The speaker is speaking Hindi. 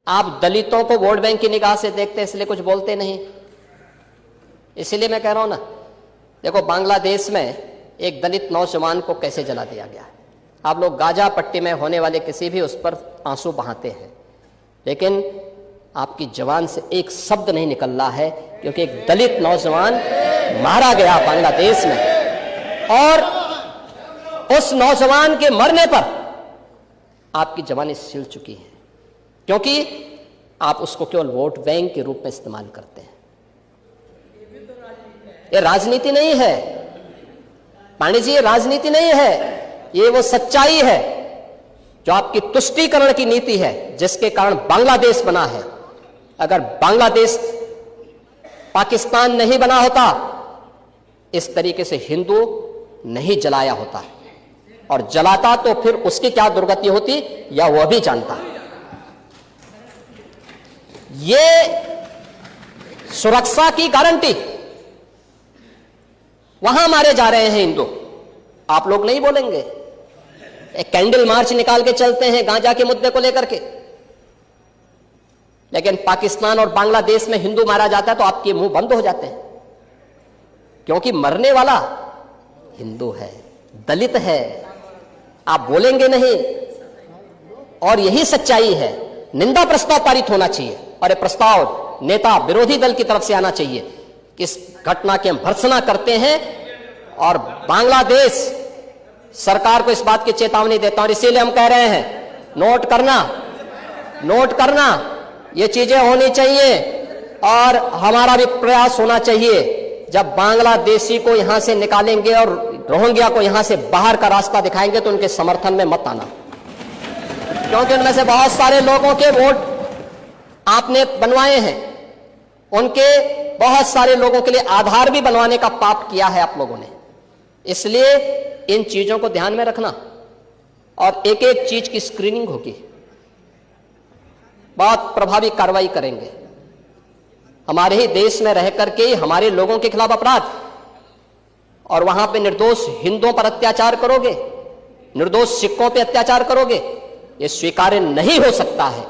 आप दलितों को वोट बैंक की निगाह से देखते हैं, इसलिए कुछ बोलते नहीं। इसीलिए मैं कह रहा हूं ना, देखो बांग्लादेश में एक दलित नौजवान को कैसे जला दिया गया है। आप लोग गाजा पट्टी में होने वाले किसी भी उस पर आंसू बहाते हैं, लेकिन आपकी जबान से एक शब्द नहीं निकल रहा है, क्योंकि एक दलित नौजवान मारा गया बांग्लादेश में, और उस नौजवान के मरने पर आपकी जबानें सिल चुकी हैं, क्योंकि आप उसको केवल वोट बैंक के रूप में इस्तेमाल करते हैं। ये राजनीति नहीं है पांडे जी, ये राजनीति नहीं है, ये वो सच्चाई है जो आपकी तुष्टीकरण की नीति है, जिसके कारण बांग्लादेश बना है। अगर बांग्लादेश पाकिस्तान नहीं बना होता, इस तरीके से हिंदू नहीं जलाया होता, और जलाता तो फिर उसकी क्या दुर्गति होती या वह भी जानता। ये सुरक्षा की गारंटी, वहां मारे जा रहे हैं हिंदू, आप लोग नहीं बोलेंगे। एक कैंडल मार्च निकाल के चलते हैं गांजा के मुद्दे को लेकर के, लेकिन पाकिस्तान और बांग्लादेश में हिंदू मारा जाता है तो आपके मुंह बंद हो जाते हैं, क्योंकि मरने वाला हिंदू है, दलित है, आप बोलेंगे नहीं। और यही सच्चाई है। निंदा प्रस्ताव पारित होना चाहिए, और यह प्रस्ताव नेता विरोधी दल की तरफ से आना चाहिए कि इस घटना की हम भर्त्सना करते हैं, और बांग्लादेश सरकार को इस बात की चेतावनी देता हूं। इसीलिए हम कह रहे हैं, नोट करना, ये चीजें होनी चाहिए, और हमारा भी प्रयास होना चाहिए। जब बांग्लादेशी को यहां से निकालेंगे और रोहिंग्या को यहां से बाहर का रास्ता दिखाएंगे, तो उनके समर्थन में मत आना, क्योंकि उनमें से बहुत सारे लोगों के वोट आपने बनवाए हैं, उनके बहुत सारे लोगों के लिए आधार भी बनवाने का पाप किया है आप लोगों ने। इसलिए इन चीजों को ध्यान में रखना, और एक एक चीज की स्क्रीनिंग होगी, बहुत प्रभावी कार्रवाई करेंगे। हमारे ही देश में रह करके हमारे लोगों के खिलाफ अपराध, और वहां पे निर्दोष हिंदुओं पर अत्याचार करोगे, निर्दोष सिखों पे अत्याचार करोगे, यह स्वीकार्य नहीं हो सकता है।